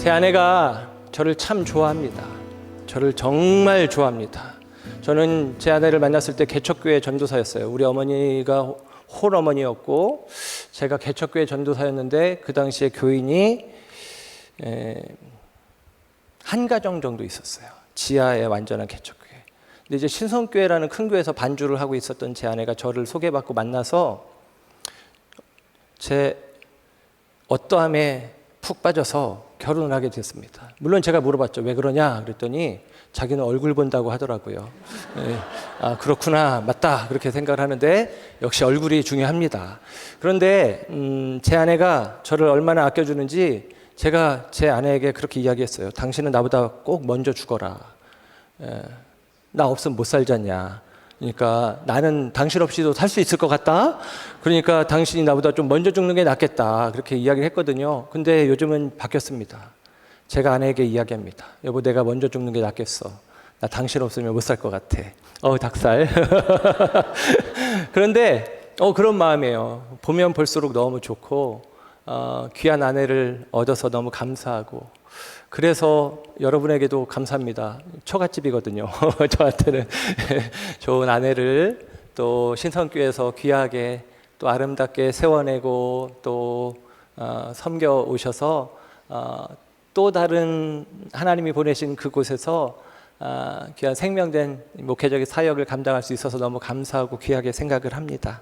제 아내가 저를 참 좋아합니다. 저를 정말 좋아합니다. 저는 제 아내를 만났을 때 개척교회 전도사였어요. 우리 어머니가 홀어머니였고 제가 개척교회 전도사였는데 그 당시에 교인이 한 가정 정도 있었어요. 지하에 완전한 개척교회. 근데 이제 신성교회라는 큰 교회에서 반주를 하고 있었던 제 아내가 저를 소개받고 만나서 제 어떠함에 푹 빠져서 결혼을 하게 됐습니다. 물론 제가 물어봤죠. 왜 그러냐 그랬더니 자기는 얼굴 본다고 하더라고요. 네. 아 그렇구나 맞다 그렇게 생각을 하는데 역시 얼굴이 중요합니다. 그런데 제 아내가 저를 얼마나 아껴주는지 제가 제 아내에게 그렇게 이야기했어요. 당신은 나보다 꼭 먼저 죽어라. 나 없으면 못 살잖냐. 그러니까 나는 당신 없이도 살 수 있을 것 같다. 그러니까 당신이 나보다 좀 먼저 죽는 게 낫겠다. 그렇게 이야기를 했거든요. 근데 요즘은 바뀌었습니다. 제가 아내에게 이야기합니다. 여보 내가 먼저 죽는 게 낫겠어. 나 당신 없으면 못 살 것 같아. 닭살. 그런데 그런 마음이에요. 보면 볼수록 너무 좋고 귀한 아내를 얻어서 너무 감사하고 그래서 여러분에게도 감사합니다. 처갓집이거든요. 저한테는 좋은 아내를 또 신성교회에서 귀하게 또 아름답게 세워내고 또 섬겨 오셔서 또 다른 하나님이 보내신 그곳에서 귀한 생명된 목회적인 사역을 감당할 수 있어서 너무 감사하고 귀하게 생각을 합니다.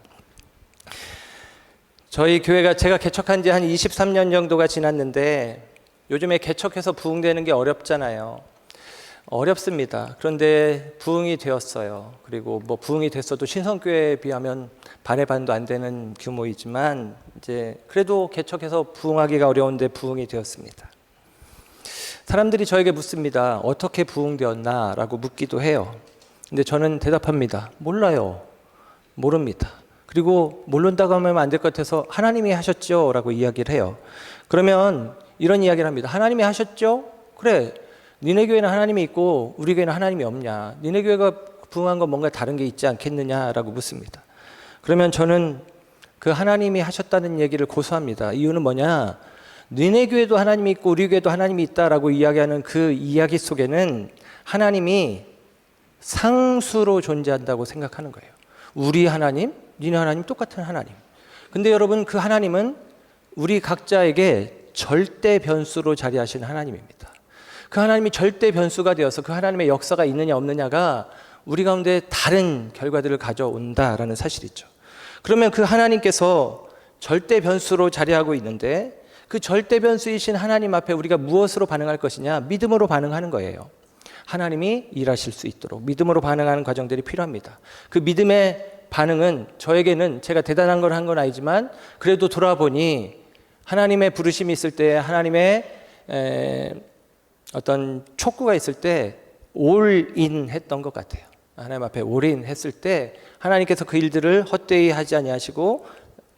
저희 교회가 제가 개척한 지 한 23년 정도가 지났는데 요즘에 개척해서 부흥되는 게 어렵잖아요. 어렵습니다. 그런데 부흥이 되었어요. 그리고 뭐 부흥이 됐어도 신성교회에 비하면 반의 반도 안 되는 규모이지만 이제 그래도 개척해서 부흥하기가 어려운데 부흥이 되었습니다. 사람들이 저에게 묻습니다. 어떻게 부흥되었나? 라고 묻기도 해요. 근데 저는 대답합니다. 몰라요. 모릅니다. 그리고 모른다고 하면 안 될 것 같아서 하나님이 하셨죠? 라고 이야기를 해요. 그러면 이런 이야기를 합니다. 하나님이 하셨죠? 그래. 니네 교회는 하나님이 있고 우리 교회는 하나님이 없냐? 니네 교회가 부흥한 건 뭔가 다른 게 있지 않겠느냐라고 묻습니다. 그러면 저는 그 하나님이 하셨다는 얘기를 고수합니다. 이유는 뭐냐? 니네 교회도 하나님이 있고 우리 교회도 하나님이 있다라고 이야기하는 그 이야기 속에는 하나님이 상수로 존재한다고 생각하는 거예요. 우리 하나님, 니네 하나님 똑같은 하나님. 근데 여러분 그 하나님은 우리 각자에게 절대 변수로 자리하신 하나님입니다. 그 하나님이 절대 변수가 되어서 그 하나님의 역사가 있느냐 없느냐가 우리 가운데 다른 결과들을 가져온다라는 사실이죠. 그러면 그 하나님께서 절대 변수로 자리하고 있는데 그 절대 변수이신 하나님 앞에 우리가 무엇으로 반응할 것이냐? 믿음으로 반응하는 거예요. 하나님이 일하실 수 있도록 믿음으로 반응하는 과정들이 필요합니다. 그 믿음의 반응은 저에게는 제가 대단한 걸 한 건 아니지만 그래도 돌아보니 하나님의 부르심이 있을 때 하나님의 어떤 촉구가 있을 때 올인 했던 것 같아요. 하나님 앞에 올인 했을 때 하나님께서 그 일들을 헛되이 하지 아니하시고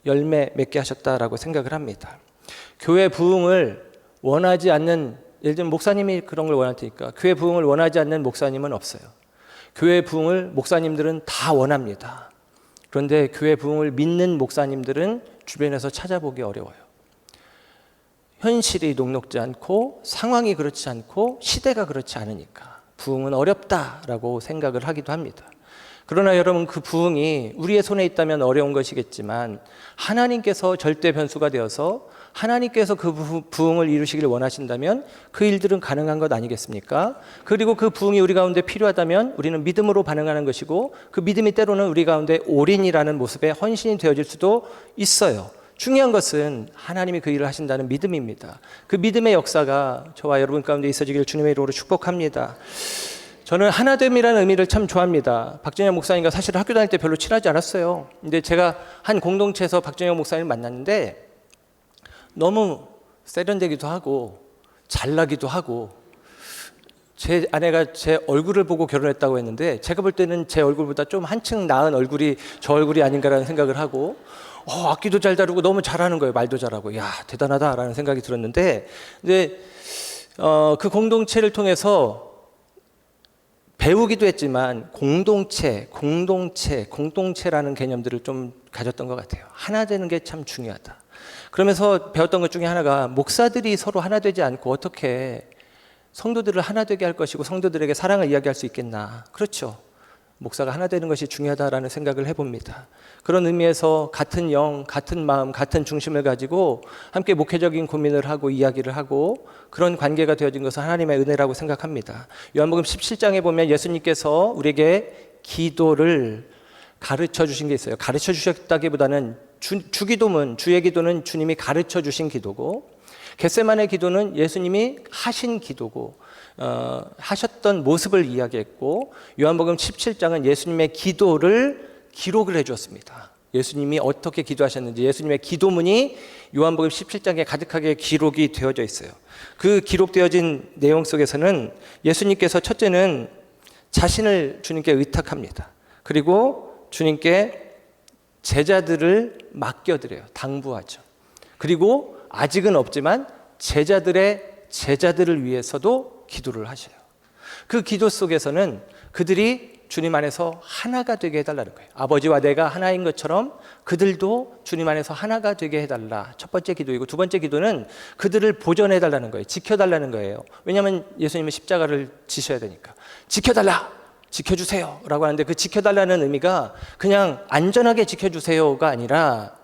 열매 맺게 하셨다라고 생각을 합니다. 교회 부흥을 원하지 않는 예를 들면 목사님이 그런 걸 원할 테니까 교회 부흥을 원하지 않는 목사님은 없어요. 교회 부흥을 목사님들은 다 원합니다. 그런데 교회 부흥을 믿는 목사님들은 주변에서 찾아보기 어려워요. 현실이 녹록지 않고 상황이 그렇지 않고 시대가 그렇지 않으니까 부흥은 어렵다라고 생각을 하기도 합니다. 그러나 여러분 그 부흥이 우리의 손에 있다면 어려운 것이겠지만 하나님께서 절대 변수가 되어서 하나님께서 그 부흥을 이루시기를 원하신다면 그 일들은 가능한 것 아니겠습니까? 그리고 그 부흥이 우리 가운데 필요하다면 우리는 믿음으로 반응하는 것이고 그 믿음이 때로는 우리 가운데 올인이라는 모습에 헌신이 되어질 수도 있어요. 중요한 것은 하나님이 그 일을 하신다는 믿음입니다. 그 믿음의 역사가 저와 여러분 가운데 있어지기를 주님의 이름으로 축복합니다. 저는 하나됨이라는 의미를 참 좋아합니다. 박정현 목사님과 사실 학교 다닐 때 별로 친하지 않았어요. 근데 제가 한 공동체에서 박정현 목사님을 만났는데 너무 세련되기도 하고 잘나기도 하고 제 아내가 제 얼굴을 보고 결혼했다고 했는데 제가 볼 때는 제 얼굴보다 좀 한층 나은 얼굴이 저 얼굴이 아닌가라는 생각을 하고 악기도 잘 다루고 너무 잘하는 거예요. 말도 잘하고 야 대단하다라는 생각이 들었는데 근데 그 공동체를 통해서 배우기도 했지만 공동체라는 개념들을 좀 가졌던 것 같아요. 하나 되는 게 참 중요하다. 그러면서 배웠던 것 중에 하나가 목사들이 서로 하나 되지 않고 어떻게 성도들을 하나 되게 할 것이고 성도들에게 사랑을 이야기할 수 있겠나. 그렇죠. 목사가 하나 되는 것이 중요하다라는 생각을 해봅니다. 그런 의미에서 같은 영, 같은 마음, 같은 중심을 가지고 함께 목회적인 고민을 하고 이야기를 하고 그런 관계가 되어진 것은 하나님의 은혜라고 생각합니다. 요한복음 17장에 보면 예수님께서 우리에게 기도를 가르쳐 주신 게 있어요. 가르쳐 주셨다기보다는 주기도문, 주의 기도는 주님이 가르쳐 주신 기도고, 겟세마네 기도는 예수님이 하신 기도고, 하셨던 모습을 이야기했고, 요한복음 17장은 예수님의 기도를 기록을 해주었습니다. 예수님이 어떻게 기도하셨는지 예수님의 기도문이 요한복음 17장에 가득하게 기록이 되어져 있어요. 그 기록되어진 내용 속에서는 예수님께서 첫째는 자신을 주님께 의탁합니다. 그리고 주님께 제자들을 맡겨드려요. 당부하죠. 그리고 아직은 없지만 제자들을 위해서도 기도를 하셔요. 그 기도 속에서는 그들이 주님 안에서 하나가 되게 해달라는 거예요. 아버지와 내가 하나인 것처럼 그들도 주님 안에서 하나가 되게 해달라. 첫 번째 기도이고, 두 번째 기도는 그들을 보존해달라는 거예요. 지켜달라는 거예요. 왜냐하면 예수님은 십자가를 지셔야 되니까. 지켜달라! 지켜주세요! 라고 하는데, 그 지켜달라는 의미가 그냥 안전하게 지켜주세요가 아니라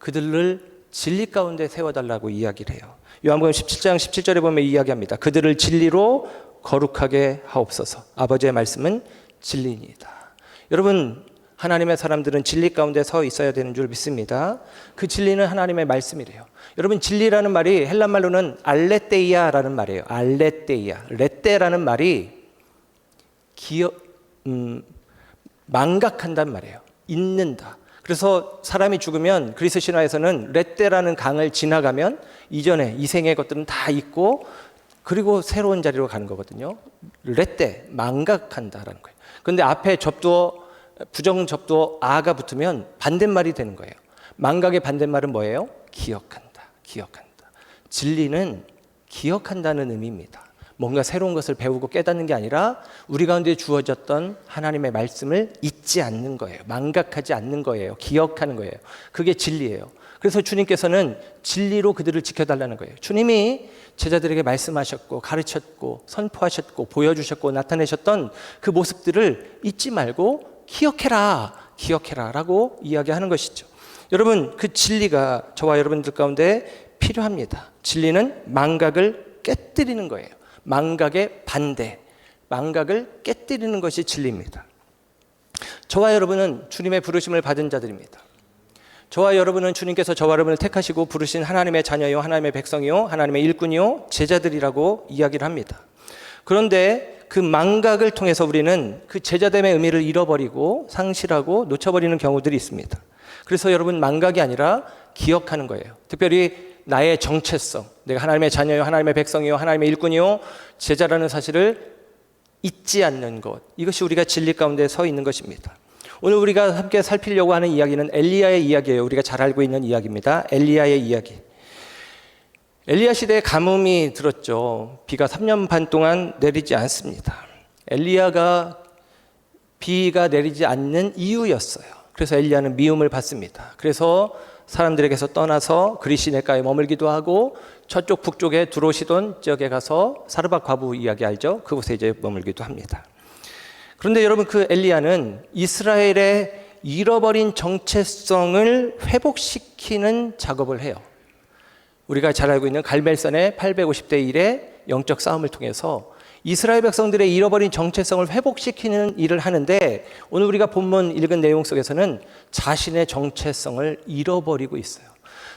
그들을 진리 가운데 세워달라고 이야기를 해요. 요한복음 17장 17절에 보면 이야기합니다. 그들을 진리로 거룩하게 하옵소서. 아버지의 말씀은 진리입니다. 여러분, 하나님의 사람들은 진리 가운데 서 있어야 되는 줄 믿습니다. 그 진리는 하나님의 말씀이래요. 여러분, 진리라는 말이 헬란말로는 알레테이아라는 말이에요. 알레테이아. 레테라는 말이 망각한단 말이에요. 잊는다. 그래서 사람이 죽으면 그리스 신화에서는 레테라는 강을 지나가면 이전에 이생의 것들은 다 잊고 그리고 새로운 자리로 가는 거거든요. 레테, 망각한다라는 거예요. 그런데 앞에 접두어, 부정 접두어 아가 붙으면 반대말이 되는 거예요. 망각의 반대말은 뭐예요? 기억한다. 기억한다. 진리는 기억한다는 의미입니다. 뭔가 새로운 것을 배우고 깨닫는 게 아니라 우리 가운데 주어졌던 하나님의 말씀을 잊지 않는 거예요. 망각하지 않는 거예요. 기억하는 거예요. 그게 진리예요. 그래서 주님께서는 진리로 그들을 지켜달라는 거예요. 주님이 제자들에게 말씀하셨고 가르쳤고 선포하셨고 보여주셨고 나타내셨던 그 모습들을 잊지 말고 기억해라, 기억해라 라고 이야기하는 것이죠. 여러분, 그 진리가 저와 여러분들 가운데 필요합니다. 진리는 망각을 깨뜨리는 거예요. 망각의 반대, 망각을 깨뜨리는 것이 진리입니다. 저와 여러분은 주님의 부르심을 받은 자들입니다. 저와 여러분은 주님께서 저와 여러분을 택하시고 부르신 하나님의 자녀요, 하나님의 백성이요, 하나님의 일꾼이요, 제자들이라고 이야기를 합니다. 그런데 그 망각을 통해서 우리는 그 제자됨의 의미를 잃어버리고 상실하고 놓쳐버리는 경우들이 있습니다. 그래서 여러분, 망각이 아니라 기억하는 거예요. 특별히 나의 정체성, 내가 하나님의 자녀요, 하나님의 백성이요, 하나님의 일꾼이요, 제자라는 사실을 잊지 않는 것, 이것이 우리가 진리 가운데 서 있는 것입니다. 오늘 우리가 함께 살피려고 하는 이야기는 엘리야의 이야기예요. 우리가 잘 알고 있는 이야기입니다. 엘리야의 이야기. 엘리야 시대에 가뭄이 들었죠. 비가 3년 반 동안 내리지 않습니다. 엘리야가 비가 내리지 않는 이유였어요. 그래서 엘리야는 미움을 받습니다. 그래서 사람들에게서 떠나서 그리시네가에 머물기도 하고 저쪽 북쪽에 두로시돈 지역에 가서 사르밧 과부 이야기 알죠? 그곳에 이제 머물기도 합니다. 그런데 여러분, 그 엘리야는 이스라엘의 잃어버린 정체성을 회복시키는 작업을 해요. 우리가 잘 알고 있는 갈멜산의 850대 1의 영적 싸움을 통해서 이스라엘 백성들의 잃어버린 정체성을 회복시키는 일을 하는데, 오늘 우리가 본문 읽은 내용 속에서는 자신의 정체성을 잃어버리고 있어요.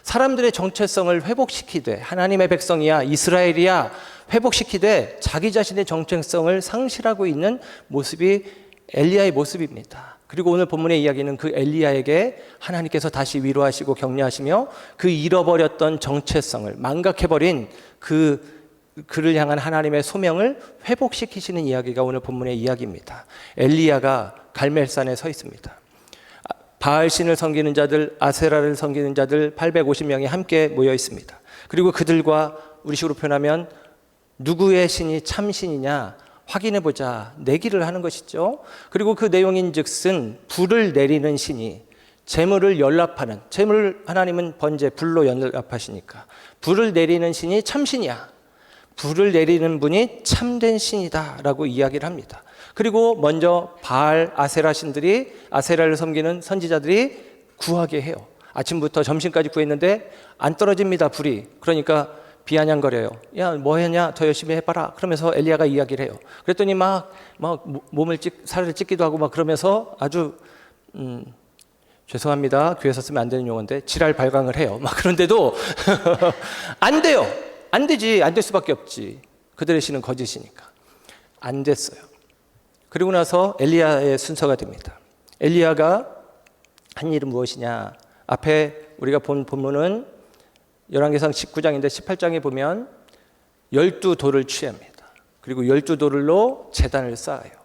사람들의 정체성을 회복시키되, 하나님의 백성이야, 이스라엘이야 회복시키되 자기 자신의 정체성을 상실하고 있는 모습이 엘리야의 모습입니다. 그리고 오늘 본문의 이야기는 그 엘리야에게 하나님께서 다시 위로하시고 격려하시며 그 잃어버렸던 정체성을, 망각해버린 그를 향한 하나님의 소명을 회복시키시는 이야기가 오늘 본문의 이야기입니다. 엘리야가 갈멜산에 서 있습니다. 바알신을 섬기는 자들, 아세라를 섬기는 자들 850명이 함께 모여 있습니다. 그리고 그들과 우리식으로 표현하면 누구의 신이 참신이냐 확인해보자 내기를 하는 것이죠. 그리고 그 내용인 즉슨 불을 내리는 신이 재물을 연락하는, 재물 하나님은 번제 불로 연락하시니까 불을 내리는 신이 참신이야, 불을 내리는 분이 참된 신이다라고 이야기를 합니다. 그리고 먼저 바알 아세라 신들이, 아세라를 섬기는 선지자들이 구하게 해요. 아침부터 점심까지 구했는데 안 떨어집니다, 불이. 그러니까 비아냥거려요. 야, 뭐 했냐? 더 열심히 해봐라. 그러면서 엘리야가 이야기를 해요. 그랬더니 막 살을 찢기도 하고 막 그러면서 아주 죄송합니다, 교회에서 쓰면 안 되는 용어인데 지랄 발광을 해요. 막 그런데도 안 돼요. 안 되지. 안 될 수밖에 없지. 그들의 신은 거짓이니까. 안 됐어요. 그리고 나서 엘리야의 순서가 됩니다. 엘리야가 한 일은 무엇이냐? 앞에 우리가 본 본문은 열왕기상 19장인데 18장에 보면 12돌을 취합니다. 그리고 12돌로 제단을 쌓아요.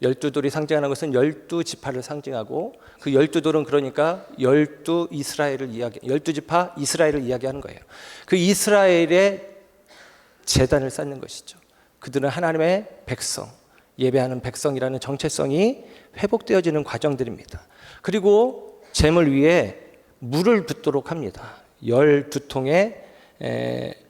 12돌이 상징하는 것은 12지파를 상징하고, 그 12돌은 그러니까 12지파 이스라엘을 이야기하는 거예요. 그 이스라엘의 제단을 쌓는 것이죠. 그들은 하나님의 백성, 예배하는 백성이라는 정체성이 회복되어지는 과정들입니다. 그리고 제물 위에 물을 붓도록 합니다. 12통에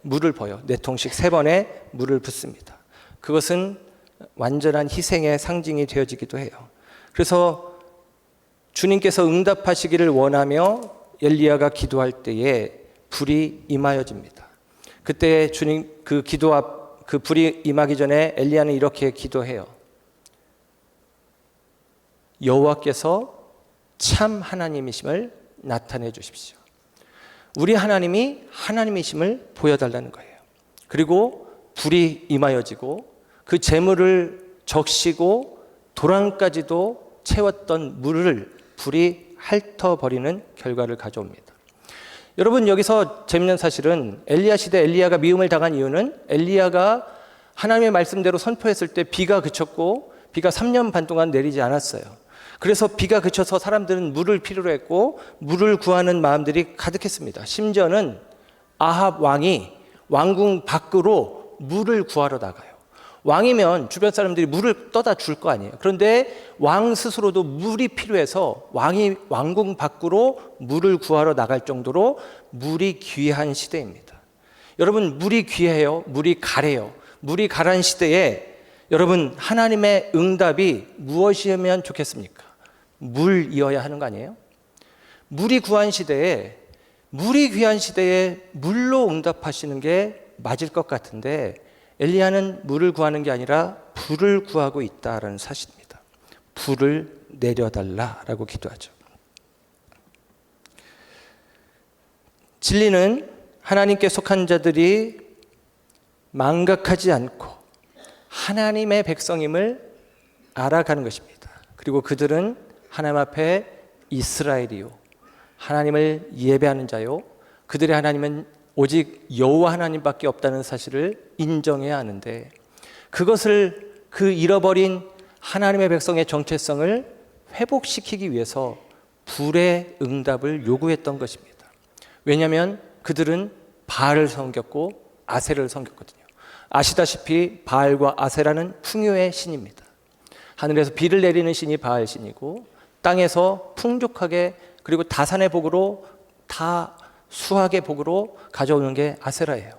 물을 부어요. 4통씩 3번에 물을 붓습니다. 그것은 완전한 희생의 상징이 되어지기도 해요. 그래서 주님께서 응답하시기를 원하며 엘리야가 기도할 때에 불이 임하여집니다. 그때 주님 그 불이 임하기 전에 엘리야는 이렇게 기도해요. 여호와께서 참 하나님이심을 나타내 주십시오. 우리 하나님이 하나님이심을 보여달라는 거예요. 그리고 불이 임하여지고 그 재물을 적시고 도랑까지도 채웠던 물을 불이 핥아버리는 결과를 가져옵니다. 여러분, 여기서 재밌는 사실은 엘리야 시대 엘리야가 미움을 당한 이유는 엘리야가 하나님의 말씀대로 선포했을 때 비가 그쳤고 비가 3년 반 동안 내리지 않았어요. 그래서 비가 그쳐서 사람들은 물을 필요로 했고 물을 구하는 마음들이 가득했습니다. 심지어는 아합 왕이 왕궁 밖으로 물을 구하러 나가요. 왕이면 주변 사람들이 물을 떠다 줄 거 아니에요. 그런데 왕 스스로도 물이 필요해서 왕이 왕궁 밖으로 물을 구하러 나갈 정도로 물이 귀한 시대입니다. 여러분, 물이 귀해요? 물이 가래요? 물이 가란 시대에 여러분, 하나님의 응답이 무엇이면 좋겠습니까? 물이어야 하는 거 아니에요? 물이 귀한 시대에 물로 응답하시는 게 맞을 것 같은데 엘리야는 물을 구하는 게 아니라 불을 구하고 있다라는 사실입니다. 불을 내려달라라고 기도하죠. 진리는 하나님께 속한 자들이 망각하지 않고 하나님의 백성임을 알아가는 것입니다. 그리고 그들은 하나님 앞에 이스라엘이요, 하나님을 예배하는 자요, 그들의 하나님은 오직 여호와 하나님밖에 없다는 사실을 인정해야 하는데, 그것을 그 잃어버린 하나님의 백성의 정체성을 회복시키기 위해서 불의 응답을 요구했던 것입니다. 왜냐하면 그들은 바알을 섬겼고 아세라를 섬겼거든요. 아시다시피 바알과 아세라는 풍요의 신입니다. 하늘에서 비를 내리는 신이 바알 신이고 땅에서 풍족하게 그리고 다산의 복으로 다 수확의 복으로 가져오는 게 아세라예요.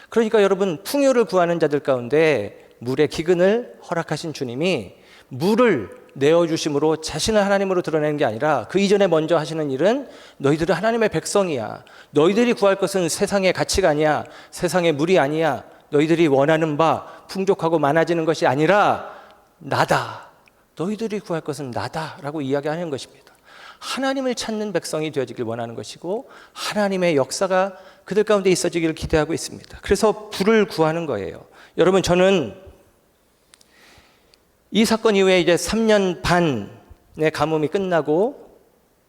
그러니까 여러분, 풍요를 구하는 자들 가운데 물의 기근을 허락하신 주님이 물을 내어주심으로 자신을 하나님으로 드러내는 게 아니라 그 이전에 먼저 하시는 일은 너희들은 하나님의 백성이야. 너희들이 구할 것은 세상의 가치가 아니야. 세상의 물이 아니야. 너희들이 원하는 바 풍족하고 많아지는 것이 아니라 나다. 너희들이 구할 것은 나다라고 이야기하는 것입니다. 하나님을 찾는 백성이 되어지길 원하는 것이고 하나님의 역사가 그들 가운데 있어지기를 기대하고 있습니다. 그래서 불을 구하는 거예요. 여러분, 저는 이 사건 이후에 이제 3년 반의 가뭄이 끝나고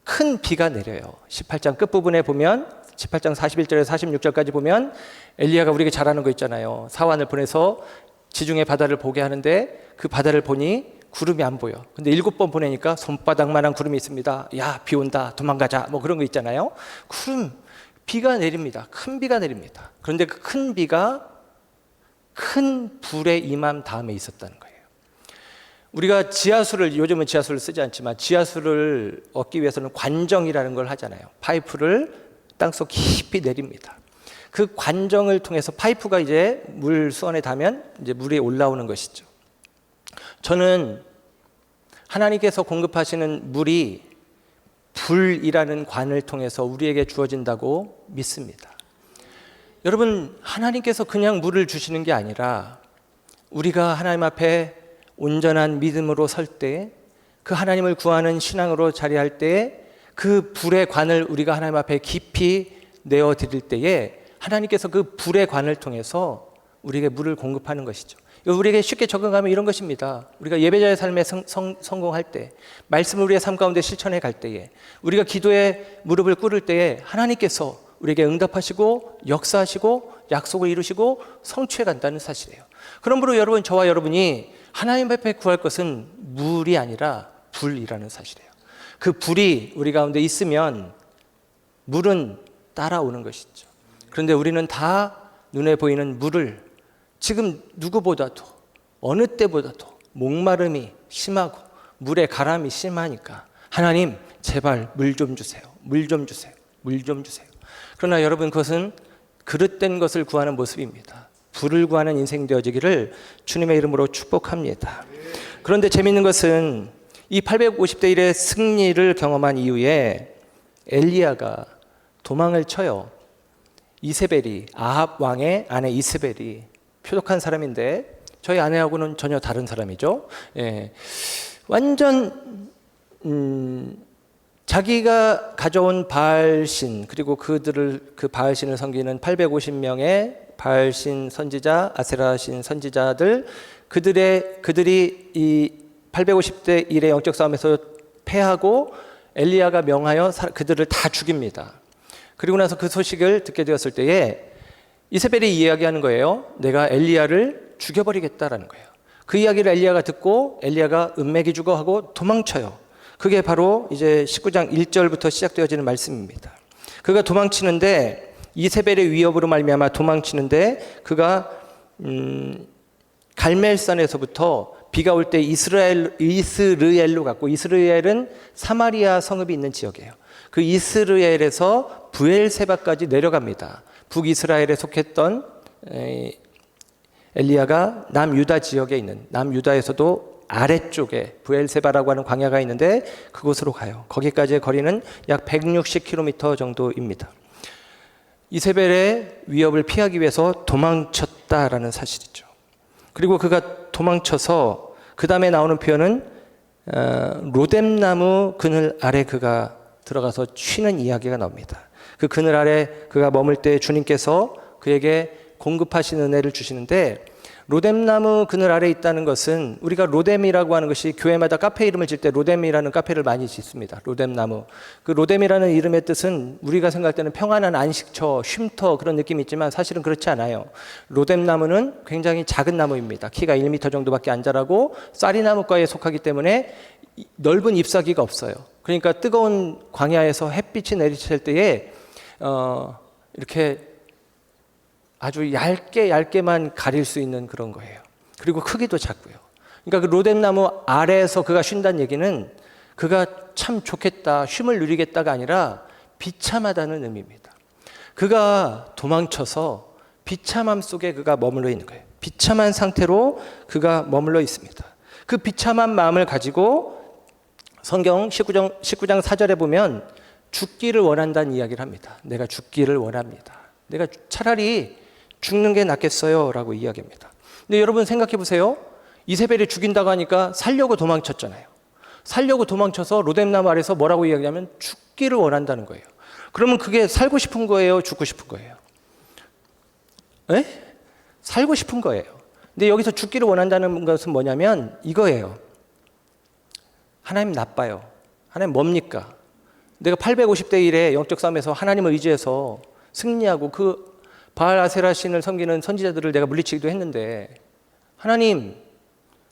큰 비가 내려요. 18장 끝부분에 보면 18장 41절에서 46절까지 보면 엘리야가 우리에게 잘하는 거 있잖아요. 사환을 보내서 지중해 바다를 보게 하는데 그 바다를 보니 구름이 안 보여. 근데 7번 보내니까 손바닥만한 구름이 있습니다. 야, 비 온다, 도망가자, 뭐 그런 거 있잖아요. 비가 내립니다. 큰 비가 내립니다. 그런데 그 큰 비가 큰 불의 임함 다음에 있었다는 거예요. 우리가 지하수를, 요즘은 지하수를 쓰지 않지만 지하수를 얻기 위해서는 관정이라는 걸 하잖아요. 파이프를 땅속 깊이 내립니다. 그 관정을 통해서 파이프가 이제 물 수원에 닿으면 이제 물이 올라오는 것이죠. 저는 하나님께서 공급하시는 물이 불이라는 관을 통해서 우리에게 주어진다고 믿습니다. 여러분, 하나님께서 그냥 물을 주시는 게 아니라 우리가 하나님 앞에 온전한 믿음으로 설 때, 그 하나님을 구하는 신앙으로 자리할 때, 그 불의 관을 우리가 하나님 앞에 깊이 내어 드릴 때에 하나님께서 그 불의 관을 통해서 우리에게 물을 공급하는 것이죠. 우리에게 쉽게 적응하면 이런 것입니다. 우리가 예배자의 삶에 성공할 때, 말씀을 우리의 삶 가운데 실천해 갈 때에, 우리가 기도에 무릎을 꿇을 때에 하나님께서 우리에게 응답하시고 역사하시고 약속을 이루시고 성취해 간다는 사실이에요. 그러므로 여러분, 저와 여러분이 하나님 앞에 구할 것은 물이 아니라 불이라는 사실이에요. 그 불이 우리 가운데 있으면 물은 따라오는 것이죠. 그런데 우리는 다 눈에 보이는 물을 지금 누구보다도 어느 때보다도 목마름이 심하고 물의 가람이 심하니까 하나님 제발 물 좀 주세요. 물 좀 주세요. 물 좀 주세요. 그러나 여러분, 그것은 그릇된 것을 구하는 모습입니다. 불을 구하는 인생 되어지기를 주님의 이름으로 축복합니다. 그런데 재미있는 것은 이 850대 1의 승리를 경험한 이후에 엘리야가 도망을 쳐요. 이세벨이, 아합 왕의 아내 이세벨이 표독한 사람인데 저희 아내하고는 전혀 다른 사람이죠. 예. 완전 자기가 가져온 바알신, 그리고 그 바알신을 섬기는 850명의 바알신 선지자, 아세라신 선지자들, 그들이 이 850대 1의 영적 싸움에서 패하고 엘리야가 명하여 그들을 다 죽입니다. 그리고 나서 그 소식을 듣게 되었을 때에 이세벨이 이야기하는 거예요. 내가 엘리야를 죽여버리겠다라는 거예요. 그 이야기를 엘리야가 듣고 엘리야가 은맥이 죽어 하고 도망쳐요. 그게 바로 이제 19장 1절부터 시작되어지는 말씀입니다. 그가 도망치는데, 이세벨의 위협으로 말미암아 도망치는데, 그가 갈멜산에서부터 비가 올 때 이스르엘로 갔고, 이스르엘은 사마리아 성읍이 있는 지역이에요. 그 이스르엘에서 브엘세바까지 내려갑니다. 북이스라엘에 속했던 엘리야가 남유다 지역에 있는, 남유다에서도 아래쪽에 브엘세바라고 하는 광야가 있는데 그곳으로 가요. 거기까지의 거리는 약 160km 정도입니다. 이세벨의 위협을 피하기 위해서 도망쳤다라는 사실이죠. 그리고 그가 도망쳐서 그 다음에 나오는 표현은 로뎀나무 그늘 아래 그가 들어가서 쉬는 이야기가 나옵니다. 그 그늘 아래 그가 머물 때 주님께서 그에게 공급하신 은혜를 주시는데, 로뎀나무 그늘 아래 있다는 것은, 우리가 로뎀이라고 하는 것이 교회마다 카페 이름을 질 때 로뎀이라는 카페를 많이 짓습니다. 로뎀나무. 그 로뎀이라는 이름의 뜻은 우리가 생각할 때는 평안한 안식처, 쉼터, 그런 느낌이 있지만 사실은 그렇지 않아요. 로뎀나무는 굉장히 작은 나무입니다. 키가 1m 정도밖에 안 자라고 쌀이나무과에 속하기 때문에 넓은 잎사귀가 없어요. 그러니까 뜨거운 광야에서 햇빛이 내리칠 때에 이렇게 아주 얇게만 가릴 수 있는 그런 거예요. 그리고 크기도 작고요. 그러니까 그 로뎀나무 아래에서 그가 쉰다는 얘기는 그가 참 좋겠다, 쉼을 누리겠다가 아니라 비참하다는 의미입니다. 그가 도망쳐서 비참함 속에 그가 머물러 있는 거예요. 비참한 상태로 그가 머물러 있습니다. 그 비참한 마음을 가지고 성경 19장 4절에 보면 죽기를 원한다는 이야기를 합니다. 내가 죽기를 원합니다. 내가 차라리 죽는 게 낫겠어요 라고 이야기합니다. 근데 여러분 생각해 보세요. 이세벨이 죽인다고 하니까 살려고 도망쳤잖아요. 살려고 도망쳐서 로뎀나무 아래서 뭐라고 이야기하면 죽기를 원한다는 거예요. 그러면 그게 살고 싶은 거예요? 죽고 싶은 거예요? 에? 살고 싶은 거예요. 근데 여기서 죽기를 원한다는 것은 뭐냐면 이거예요. 하나님 나빠요. 하나님 뭡니까? 내가 850대 1의 영적 싸움에서 하나님을 의지해서 승리하고 그 바알 아세라 신을 섬기는 선지자들을 내가 물리치기도 했는데, 하나님,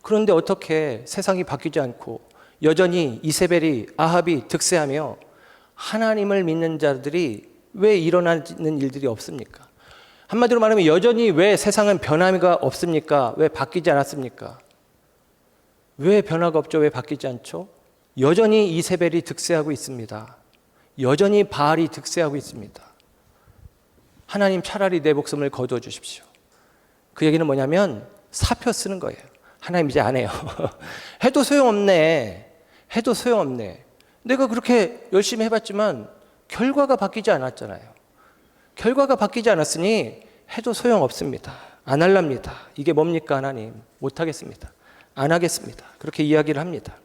그런데 어떻게 세상이 바뀌지 않고 여전히 이세벨이, 아합이 득세하며 하나님을 믿는 자들이 왜 일어나는 일들이 없습니까? 한마디로 말하면 여전히 왜 세상은 변함이 없습니까? 왜 바뀌지 않았습니까? 왜 변화가 없죠? 왜 바뀌지 않죠? 여전히 이세벨이 득세하고 있습니다. 여전히 바알이 득세하고 있습니다. 하나님 차라리 내 목숨을 거두어 주십시오. 그 얘기는 뭐냐면 사표 쓰는 거예요. 하나님 이제 안 해요. 해도 소용없네. 해도 소용없네. 내가 그렇게 열심히 해봤지만 결과가 바뀌지 않았잖아요. 결과가 바뀌지 않았으니 해도 소용없습니다. 안 할랍니다. 이게 뭡니까 하나님? 못하겠습니다. 안 하겠습니다. 그렇게 이야기를 합니다.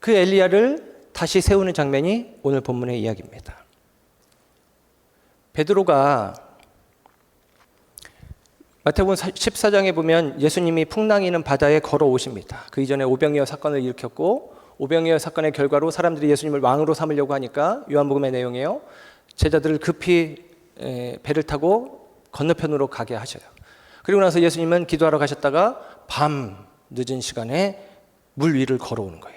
그 엘리야를 다시 세우는 장면이 오늘 본문의 이야기입니다. 베드로가 마태복음 14장에 보면 예수님이 풍랑이는 바다에 걸어오십니다. 그 이전에 오병이어 사건을 일으켰고 오병이어 사건의 결과로 사람들이 예수님을 왕으로 삼으려고 하니까 요한복음의 내용이에요. 제자들을 급히 배를 타고 건너편으로 가게 하셔요. 그리고 나서 예수님은 기도하러 가셨다가 밤 늦은 시간에 물 위를 걸어오는 거예요.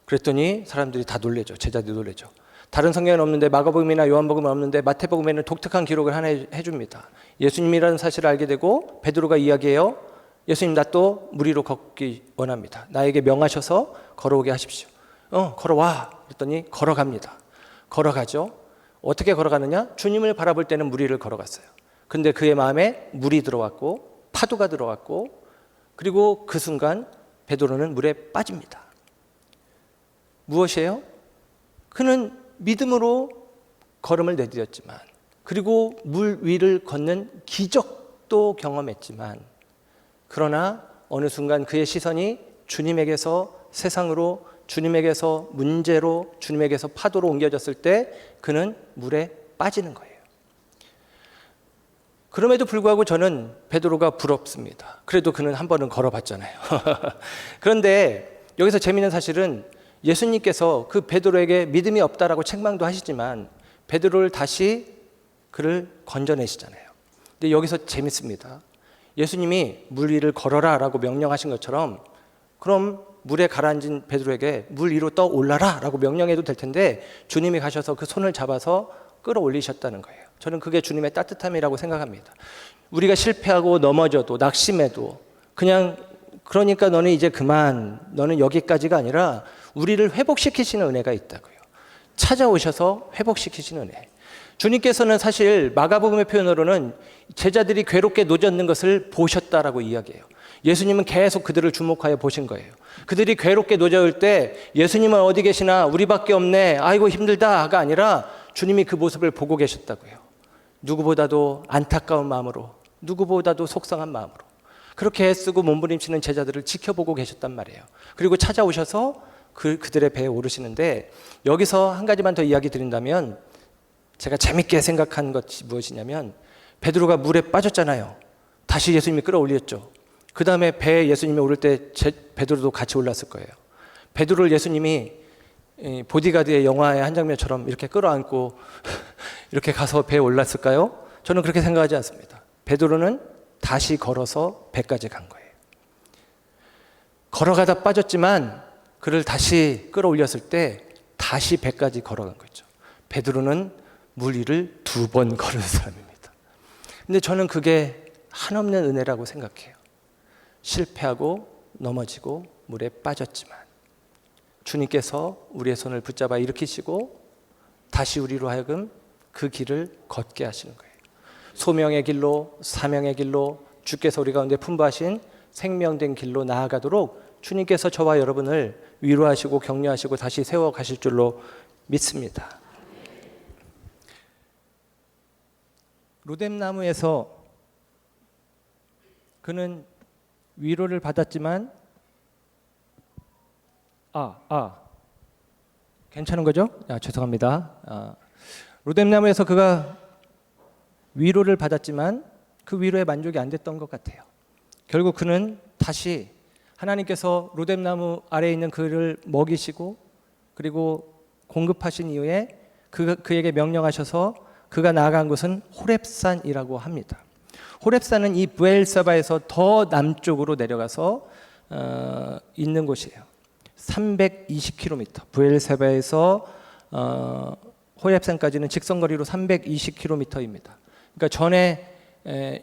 그랬더니 사람들이 다 놀래죠. 제자들이 놀래죠. 다른 성경에는 없는데 마가복음이나 요한복음은 없는데 마태복음에는 독특한 기록을 하나 해줍니다. 예수님이라는 사실을 알게 되고 베드로가 이야기해요. 예수님 나 또 물 위로 걷기 원합니다. 나에게 명하셔서 걸어오게 하십시오. 걸어와. 그랬더니 걸어갑니다. 걸어가죠. 어떻게 걸어가느냐? 주님을 바라볼 때는 물 위를 걸어갔어요. 근데 그의 마음에 물이 들어왔고 파도가 들어왔고 그리고 그 순간 베드로는 물에 빠집니다. 무엇이에요? 그는 믿음으로 걸음을 내디뎠지만 그리고 물 위를 걷는 기적도 경험했지만 그러나 어느 순간 그의 시선이 주님에게서 세상으로 주님에게서 문제로 주님에게서 파도로 옮겨졌을 때 그는 물에 빠지는 거예요. 그럼에도 불구하고 저는 베드로가 부럽습니다. 그래도 그는 한 번은 걸어봤잖아요. 그런데 여기서 재미있는 사실은 예수님께서 그 베드로에게 믿음이 없다라고 책망도 하시지만 베드로를 다시 그를 건져내시잖아요. 근데 여기서 재밌습니다. 예수님이 물 위를 걸어라 라고 명령하신 것처럼 그럼 물에 가라앉은 베드로에게 물 위로 떠올라라 라고 명령해도 될 텐데 주님이 가셔서 그 손을 잡아서 끌어올리셨다는 거예요. 저는 그게 주님의 따뜻함이라고 생각합니다. 우리가 실패하고 넘어져도 낙심해도 그냥 그러니까 너는 이제 그만, 너는 여기까지가 아니라 우리를 회복시키시는 은혜가 있다고요. 찾아오셔서 회복시키시는 은혜. 주님께서는 사실 마가복음의 표현으로는 제자들이 괴롭게 놓여있는 것을 보셨다라고 이야기해요. 예수님은 계속 그들을 주목하여 보신 거예요. 그들이 괴롭게 놓여있을 때 예수님은 어디 계시나 우리밖에 없네 아이고 힘들다가 아니라 주님이 그 모습을 보고 계셨다고요. 누구보다도 안타까운 마음으로 누구보다도 속상한 마음으로 그렇게 애쓰고 몸부림치는 제자들을 지켜보고 계셨단 말이에요. 그리고 찾아오셔서 그들의 배에 오르시는데 여기서 한 가지만 더 이야기 드린다면 제가 재밌게 생각한 것이 무엇이냐면 베드로가 물에 빠졌잖아요. 다시 예수님이 끌어올렸죠. 그 다음에 배에 예수님이 오를 때 베드로도 같이 올랐을 거예요. 베드로를 예수님이 보디가드의 영화의 한 장면처럼 이렇게 끌어안고 이렇게 가서 배에 올랐을까요? 저는 그렇게 생각하지 않습니다. 베드로는 다시 걸어서 배까지 간 거예요. 걸어가다 빠졌지만 그를 다시 끌어올렸을 때 다시 배까지 걸어간 거죠. 베드로는 물 위를 2번 걸은 사람입니다. 근데 저는 그게 한없는 은혜라고 생각해요. 실패하고 넘어지고 물에 빠졌지만 주님께서 우리의 손을 붙잡아 일으키시고 다시 우리로 하여금 그 길을 걷게 하시는 거예요. 소명의 길로 사명의 길로 주께서 우리 가운데 품바하신 생명된 길로 나아가도록 주님께서 저와 여러분을 위로하시고 격려하시고 다시 세워가실 줄로 믿습니다. 로뎀나무에서 그는 위로를 받았지만 괜찮은 거죠? 죄송합니다. 로뎀나무에서 그가 위로를 받았지만 그 위로에 만족이 안 됐던 것 같아요. 결국 그는 다시 하나님께서 로뎀나무 아래에 있는 그를 먹이시고 그리고 공급하신 이후에 그에게 명령하셔서 그가 나아간 곳은 호렙산이라고 합니다. 호렙산은 이 브엘사바에서 더 남쪽으로 내려가서 있는 곳이에요. 320km. 브엘사바에서 호렙산까지는 직선거리로 320km입니다. 그러니까 전에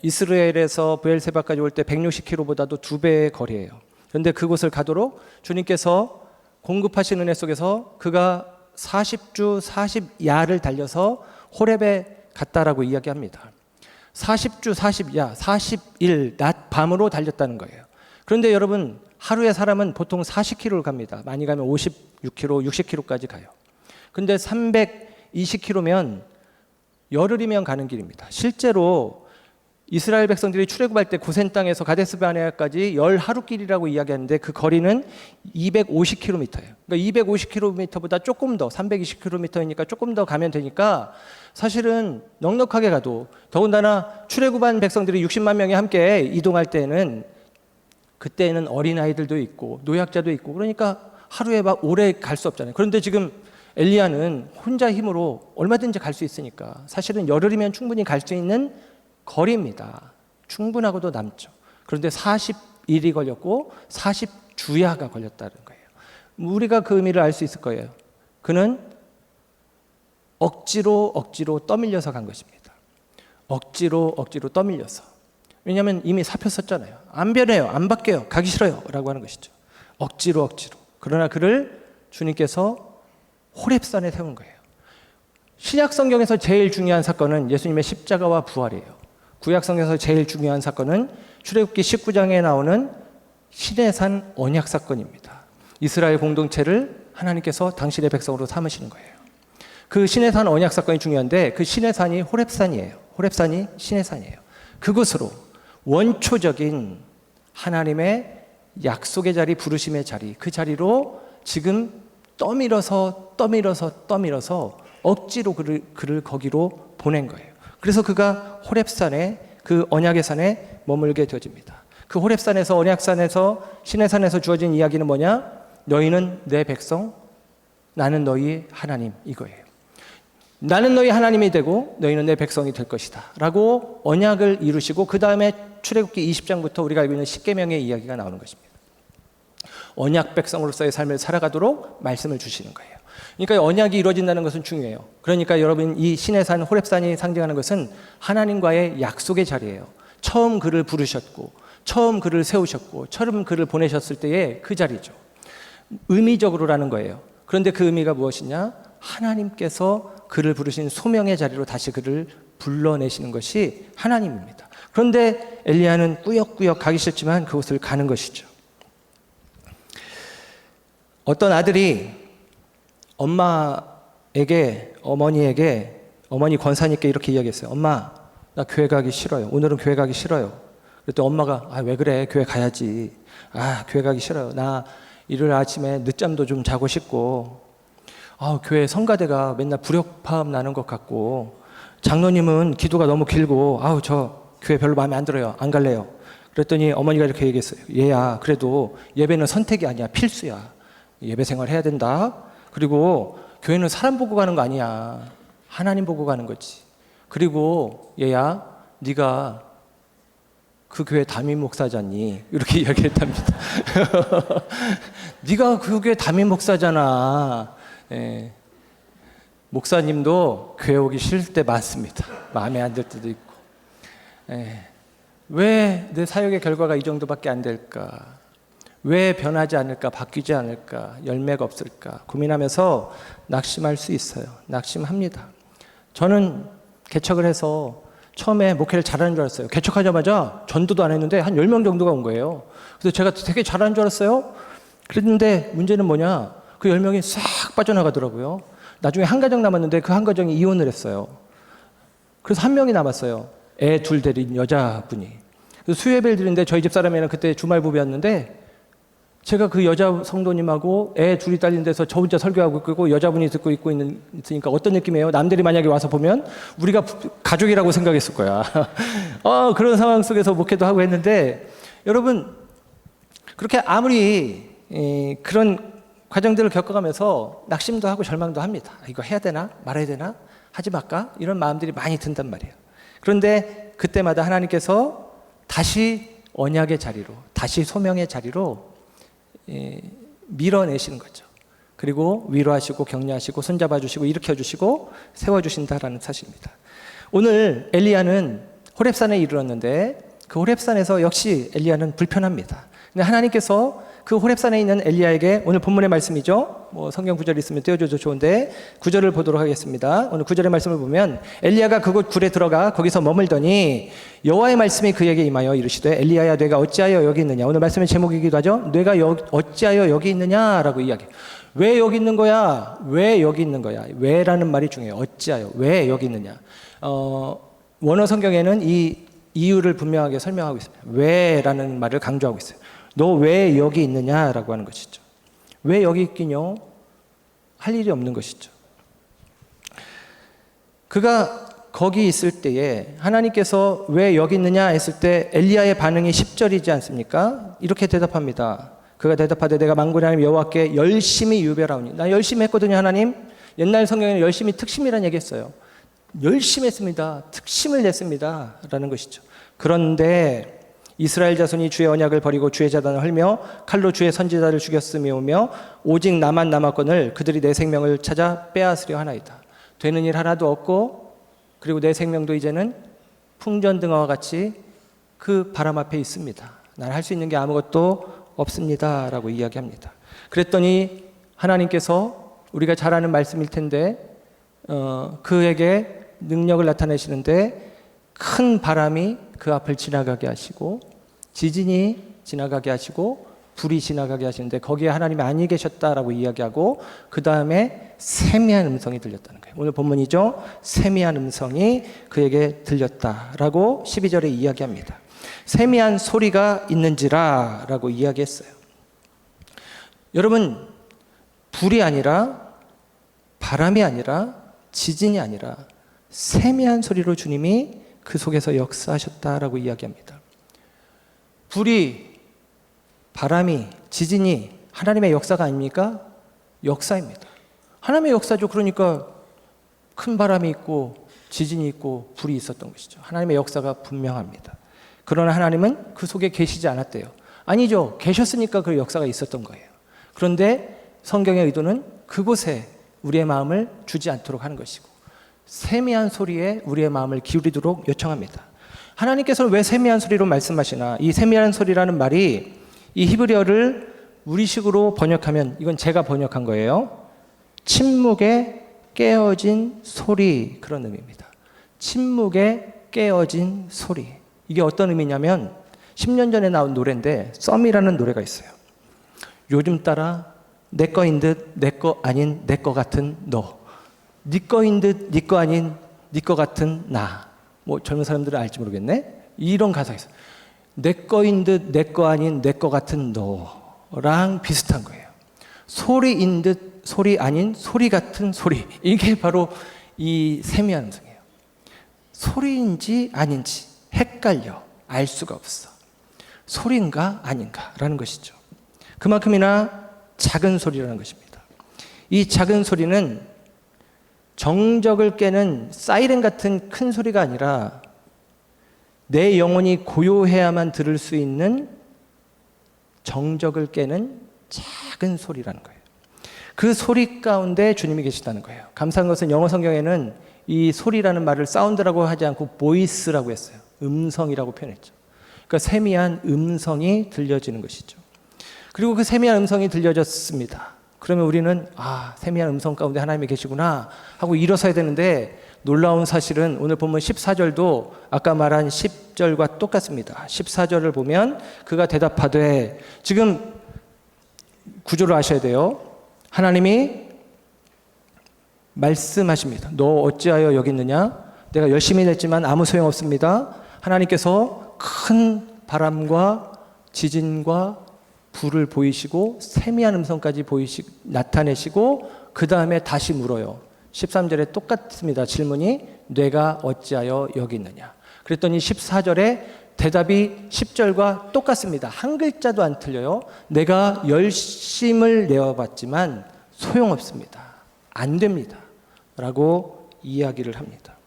이스라엘에서 브엘세바까지 올 때 160km보다도 2배의 거리예요. 그런데 그곳을 가도록 주님께서 공급하신 은혜 속에서 그가 40주 40야를 달려서 호렙에 갔다라고 이야기합니다. 40주 40야, 40일 낮 밤으로 달렸다는 거예요. 그런데 여러분, 하루에 사람은 보통 40km를 갑니다. 많이 가면 56km, 60km까지 가요. 근데 320km면 열흘이면 가는 길입니다. 실제로 이스라엘 백성들이 출애굽할 때 고센 땅에서 가데스 바네아까지 10하루길이라고 이야기하는데 그 거리는 250km예요. 그러니까 250km보다 조금 더, 320km니까 조금 더 가면 되니까 사실은 넉넉하게 가도, 더군다나 출애굽한 백성들이 60만 명이 함께 이동할 때는 그때는 어린아이들도 있고 노약자도 있고 그러니까 하루에 막 오래 갈 수 없잖아요. 그런데 지금 엘리야는 혼자 힘으로 얼마든지 갈 수 있으니까 사실은 열흘이면 충분히 갈 수 있는 거리입니다. 충분하고도 남죠. 그런데 40일이 걸렸고 40주야가 걸렸다는 거예요. 우리가 그 의미를 알 수 있을 거예요. 그는 억지로 떠밀려서 간 것입니다. 억지로 떠밀려서. 왜냐하면 이미 잡혔었잖아요. 안 변해요, 안 바뀌어요, 가기 싫어요 라고 하는 것이죠. 억지로. 그러나 그를 주님께서 호렙산에 세운 거예요. 신약 성경에서 제일 중요한 사건은 예수님의 십자가와 부활이에요. 구약 성경에서 제일 중요한 사건은 출애굽기 19장에 나오는 시내산 언약 사건입니다. 이스라엘 공동체를 하나님께서 당신의 백성으로 삼으시는 거예요. 그 시내산 언약 사건이 중요한데 그 시내산이 호렙산이에요. 호렙산이 시내산이에요. 그곳으로 원초적인 하나님의 약속의 자리, 부르심의 자리, 그 자리로 지금 떠밀어서 억지로 그를 거기로 보낸 거예요. 그래서 그가 호렙산에, 그 언약의 산에 머물게 되어집니다. 그 호렙산에서, 언약산에서, 시내산에서 주어진 이야기는 뭐냐? 너희는 내 백성, 나는 너희 하나님, 이거예요. 나는 너희 하나님이 되고 너희는 내 백성이 될 것이다 라고 언약을 이루시고, 그 다음에 출애굽기 20장부터 우리가 알고 있는 십계명의 이야기가 나오는 것입니다. 언약 백성으로서의 삶을 살아가도록 말씀을 주시는 거예요. 그러니까 언약이 이루어진다는 것은 중요해요. 그러니까 여러분, 이 시내산 호렙산이 상징하는 것은 하나님과의 약속의 자리예요. 처음 그를 부르셨고, 처음 그를 세우셨고, 처음 그를 보내셨을 때의 그 자리죠. 의미적으로라는 거예요. 그런데 그 의미가 무엇이냐? 하나님께서 그를 부르신 소명의 자리로 다시 그를 불러내시는 것이 하나님입니다. 그런데 엘리야는 꾸역꾸역 가기 싫지만 그곳을 가는 것이죠. 어떤 아들이 어머니 권사님께 이렇게 이야기했어요. 엄마, 나 교회 가기 싫어요. 오늘은 교회 가기 싫어요. 그랬더니 엄마가, 왜 그래? 교회 가야지. 교회 가기 싫어요. 나 일요일 아침에 늦잠도 좀 자고 싶고, 교회 성가대가 맨날 불협화음 나는 것 같고, 장로님은 기도가 너무 길고, 저 교회 별로 마음에 안 들어요. 안 갈래요. 그랬더니 어머니가 이렇게 얘기했어요. 얘야, 그래도 예배는 선택이 아니야. 필수야. 예배 생활 해야 된다. 그리고 교회는 사람 보고 가는 거 아니야. 하나님 보고 가는 거지. 그리고 얘야, 네가 그 교회 담임 목사잖니. 이렇게 이야기했답니다. 네가 그 교회 담임 목사잖아. 목사님도 교회 오기 싫을 때 많습니다. 마음에 안 들 때도 있고. 왜 내 사역의 결과가 이 정도밖에 안 될까? 왜 변하지 않을까? 바뀌지 않을까? 열매가 없을까? 고민하면서 낙심할 수 있어요. 낙심합니다. 저는 개척을 해서 처음에 목회를 잘하는 줄 알았어요. 개척하자마자 전도도 안 했는데 한 10명 정도가 온 거예요. 그래서 제가 되게 잘하는 줄 알았어요. 그런데 문제는 뭐냐? 그 10명이 싹 빠져나가더라고요. 나중에 한 가정 남았는데 그 한 가정이 이혼을 했어요. 그래서 한 명이 남았어요. 애 둘 데린 여자분이. 그래서 수요예배를 드리는데 저희 집 사람이랑 그때 주말 부부였는데 제가 그 여자 성도님하고 애 둘이 딸린 데서 저 혼자 설교하고 있고 여자분이 듣고 있으니까 어떤 느낌이에요? 남들이 만약에 와서 보면 우리가 가족이라고 생각했을 거야. 그런 상황 속에서 목회도 하고 했는데 여러분, 그렇게 아무리 그런 과정들을 겪어가면서 낙심도 하고 절망도 합니다. 이거 해야 되나? 말아야 되나? 하지 말까? 이런 마음들이 많이 든단 말이에요. 그런데 그때마다 하나님께서 다시 언약의 자리로, 다시 소명의 자리로 밀어내시는 거죠. 그리고 위로하시고 격려하시고 손잡아주시고 일으켜주시고 세워주신다라는 사실입니다. 오늘 엘리야는 호렙산에 이르렀는데 그 호렙산에서 역시 엘리야는 불편합니다. 근데 하나님께서 그 호렙산에 있는 엘리야에게, 오늘 본문의 말씀이죠. 뭐 성경 구절이 있으면 띄워줘도 좋은데 구절을 보도록 하겠습니다. 오늘 구절의 말씀을 보면 엘리야가 그곳 굴에 들어가 거기서 머물더니 여호와의 말씀이 그에게 임하여 이르시되 엘리야야 뇌가 어찌하여 여기 있느냐. 오늘 말씀의 제목이기도 하죠. 뇌가 어찌하여 여기 있느냐라고 이야기해요. 왜 여기 있는 거야? 왜 여기 있는 거야? 왜라는 말이 중요해요. 어찌하여, 왜 여기 있느냐. 원어 성경에는 이 이유를 분명하게 설명하고 있습니다. 왜라는 말을 강조하고 있어요. 너 왜 여기 있느냐라고 하는 것이죠. 왜 여기 있기뇨? 할 일이 없는 것이죠. 그가 거기 있을 때에 하나님께서 왜 여기 있느냐 했을 때 엘리야의 반응이 10절이지 않습니까? 이렇게 대답합니다. 그가 대답하되 내가 만군의 하나님 여호와께 열심히 유별하오니. 나 열심히 했거든요, 하나님. 옛날 성경에는 열심히 특심이라는 얘기했어요. 열심히 했습니다. 특심을 냈습니다. 라는 것이죠. 그런데 이스라엘 자손이 주의 언약을 버리고 주의 제단을 헐며 칼로 주의 선지자를 죽였으며 오직 나만 남았거늘 그들이 내 생명을 찾아 빼앗으려 하나이다. 되는 일 하나도 없고 그리고 내 생명도 이제는 풍전등화와 같이 그 바람 앞에 있습니다. 난 할 수 있는 게 아무것도 없습니다. 라고 이야기합니다. 그랬더니 하나님께서 우리가 잘 아는 말씀일 텐데 그에게 능력을 나타내시는데 큰 바람이 그 앞을 지나가게 하시고 지진이 지나가게 하시고 불이 지나가게 하시는데 거기에 하나님이 아니 계셨다라고 이야기하고 그 다음에 세미한 음성이 들렸다는 거예요. 오늘 본문이죠. 세미한 음성이 그에게 들렸다라고 12절에 이야기합니다. 세미한 소리가 있는지라 라고 이야기했어요. 여러분, 불이 아니라 바람이 아니라 지진이 아니라 세미한 소리로 주님이 그 속에서 역사하셨다라고 이야기합니다. 불이, 바람이, 지진이 하나님의 역사가 아닙니까? 역사입니다. 하나님의 역사죠. 그러니까 큰 바람이 있고 지진이 있고 불이 있었던 것이죠. 하나님의 역사가 분명합니다. 그러나 하나님은 그 속에 계시지 않았대요. 아니죠. 계셨으니까 그 역사가 있었던 거예요. 그런데 성경의 의도는 그곳에 우리의 마음을 주지 않도록 하는 것이고 세미한 소리에 우리의 마음을 기울이도록 요청합니다. 하나님께서는 왜 세미한 소리로 말씀하시나? 이 세미한 소리라는 말이 이 히브리어를 우리식으로 번역하면, 이건 제가 번역한 거예요. 침묵에 깨어진 소리, 그런 의미입니다. 침묵에 깨어진 소리. 이게 어떤 의미냐면 10년 전에 나온 노래인데 썸이라는 노래가 있어요. 요즘 따라 내 거인 듯 내 거 아닌 내 거 같은 너, 네 거인 듯 네 거 아닌 네 거 같은 나. 뭐 젊은 사람들은 알지 모르겠네. 이런 가사가 있어요. 내 거인 듯 내 거 아닌 내 거 같은 너랑 비슷한 거예요. 소리인 듯 소리 아닌 소리 같은 소리. 이게 바로 이 세미한 음성이에요. 소리인지 아닌지 헷갈려. 알 수가 없어. 소리인가 아닌가라는 것이죠. 그만큼이나 작은 소리라는 것입니다. 이 작은 소리는 정적을 깨는 사이렌 같은 큰 소리가 아니라 내 영혼이 고요해야만 들을 수 있는 정적을 깨는 작은 소리라는 거예요. 그 소리 가운데 주님이 계시다는 거예요. 감사한 것은 영어 성경에는 이 소리라는 말을 사운드라고 하지 않고 보이스라고 했어요. 음성이라고 표현했죠. 그러니까 세미한 음성이 들려지는 것이죠. 그리고 그 세미한 음성이 들려졌습니다. 그러면 우리는 세미한 음성 가운데 하나님이 계시구나 하고 일어서야 되는데, 놀라운 사실은 오늘 본문 14절도 아까 말한 10절과 똑같습니다. 14절을 보면 그가 대답하되, 지금 구조를 아셔야 돼요. 하나님이 말씀하십니다. 너 어찌하여 여기 있느냐? 내가 열심히 냈지만 아무 소용없습니다. 하나님께서 큰 바람과 지진과 불을 보이시고 세미한 음성까지 나타내시고 그 다음에 다시 물어요. 13절에 똑같습니다. 질문이 뇌가 어찌하여 여기 있느냐. 그랬더니 14절에 대답이 10절과 똑같습니다. 한 글자도 안 틀려요. 내가 열심을 내어봤지만 소용없습니다. 안 됩니다. 라고 이야기를 합니다.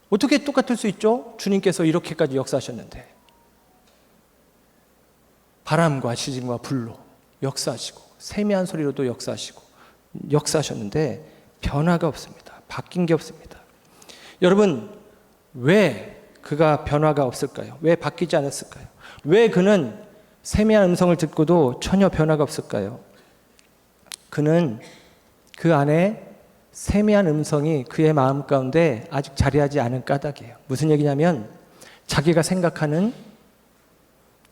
어떻게 똑같을 수 있죠? 주님께서 이렇게까지 역사하셨는데. 바람과 지진과 불로 역사하시고 세미한 소리로도 역사하셨는데 변화가 없습니다. 바뀐 게 없습니다. 여러분, 왜 그가 변화가 없을까요? 왜 바뀌지 않았을까요? 왜 그는 세미한 음성을 듣고도 전혀 변화가 없을까요? 그는 그 안에 세미한 음성이 그의 마음 가운데 아직 자리하지 않은 까닭이에요. 무슨 얘기냐면 자기가 생각하는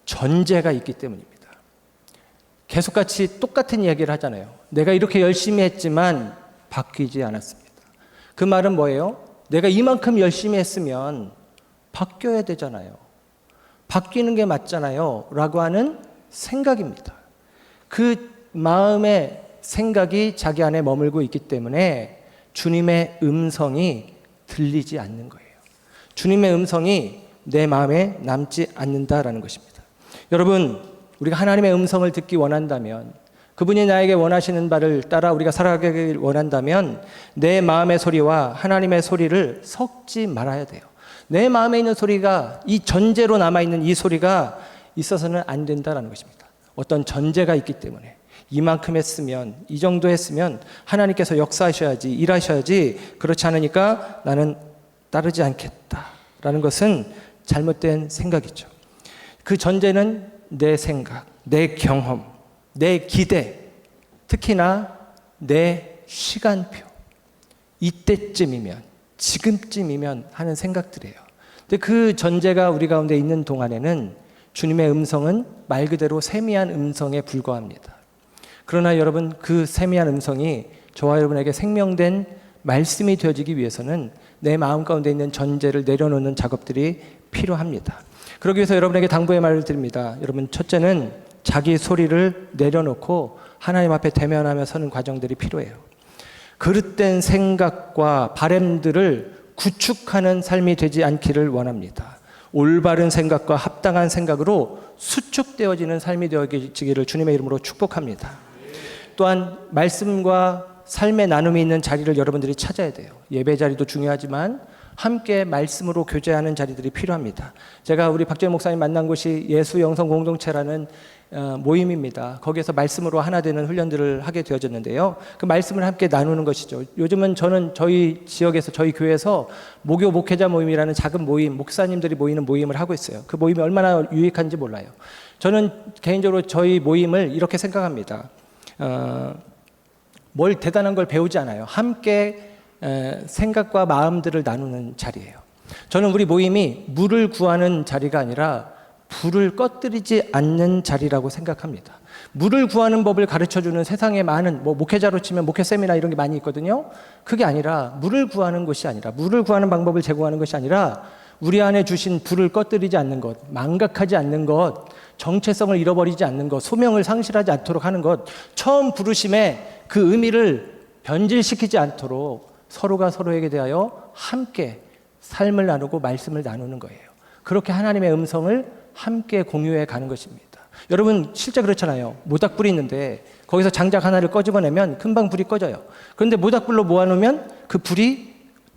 전제가 있기 때문입니다. 계속같이 똑같은 이야기를 하잖아요. 내가 이렇게 열심히 했지만 바뀌지 않았습니다. 그 말은 뭐예요? 내가 이만큼 열심히 했으면 바뀌어야 되잖아요. 바뀌는 게 맞잖아요. 라고 하는 생각입니다. 그 마음의 생각이 자기 안에 머물고 있기 때문에 주님의 음성이 들리지 않는 거예요. 주님의 음성이 내 마음에 남지 않는다라는 것입니다. 여러분, 우리가 하나님의 음성을 듣기 원한다면, 그분이 나에게 원하시는 바를 따라 우리가 살아가길 원한다면 내 마음의 소리와 하나님의 소리를 섞지 말아야 돼요. 내 마음에 있는 소리가, 이 전제로 남아있는 이 소리가 있어서는 안 된다는 것입니다. 어떤 전제가 있기 때문에 이만큼 했으면, 이 정도 했으면 하나님께서 역사하셔야지, 일하셔야지, 그렇지 않으니까 나는 따르지 않겠다라는 것은 잘못된 생각이죠. 그 전제는 내 생각, 내 경험, 내 기대, 특히나 내 시간표, 이때쯤이면, 지금쯤이면 하는 생각들이에요. 근데 그 전제가 우리 가운데 있는 동안에는 주님의 음성은 말 그대로 세미한 음성에 불과합니다. 그러나 여러분, 그 세미한 음성이 저와 여러분에게 생명된 말씀이 되어지기 위해서는 내 마음 가운데 있는 전제를 내려놓는 작업들이 필요합니다. 그러기 위해서 여러분에게 당부의 말을 드립니다. 여러분, 첫째는 자기 소리를 내려놓고 하나님 앞에 대면하며 서는 과정들이 필요해요. 그릇된 생각과 바램들을 구축하는 삶이 되지 않기를 원합니다. 올바른 생각과 합당한 생각으로 수축되어지는 삶이 되어지기를 주님의 이름으로 축복합니다. 또한 말씀과 삶의 나눔이 있는 자리를 여러분들이 찾아야 돼요. 예배 자리도 중요하지만 함께 말씀으로 교제하는 자리들이 필요합니다. 제가 우리 박재현 목사님 만난 곳이 예수 영성 공동체라는 모임입니다. 거기에서 말씀으로 하나 되는 훈련들을 하게 되어졌는데요. 그 말씀을 함께 나누는 것이죠. 요즘은 저는 저희 지역에서, 저희 교회에서 목요 목회자 모임이라는 작은 모임, 목사님들이 모이는 모임을 하고 있어요. 그 모임이 얼마나 유익한지 몰라요. 저는 개인적으로 저희 모임을 이렇게 생각합니다. 뭘 대단한 걸 배우지 않아요. 함께 생각과 마음들을 나누는 자리예요. 저는 우리 모임이 물을 구하는 자리가 아니라 불을 꺼뜨리지 않는 자리라고 생각합니다. 물을 구하는 법을 가르쳐주는 세상에 많은, 목회자로 치면 목회 세미나 이런 게 많이 있거든요. 그게 아니라 물을 구하는 것이 아니라, 물을 구하는 방법을 제공하는 것이 아니라 우리 안에 주신 불을 꺼뜨리지 않는 것, 망각하지 않는 것, 정체성을 잃어버리지 않는 것, 소명을 상실하지 않도록 하는 것, 처음 부르심에 그 의미를 변질시키지 않도록 서로가 서로에게 대하여 함께 삶을 나누고 말씀을 나누는 거예요. 그렇게 하나님의 음성을 함께 공유해 가는 것입니다. 여러분, 실제 그렇잖아요. 모닥불이 있는데 거기서 장작 하나를 꺼집어내면 금방 불이 꺼져요. 그런데 모닥불로 모아놓으면 그 불이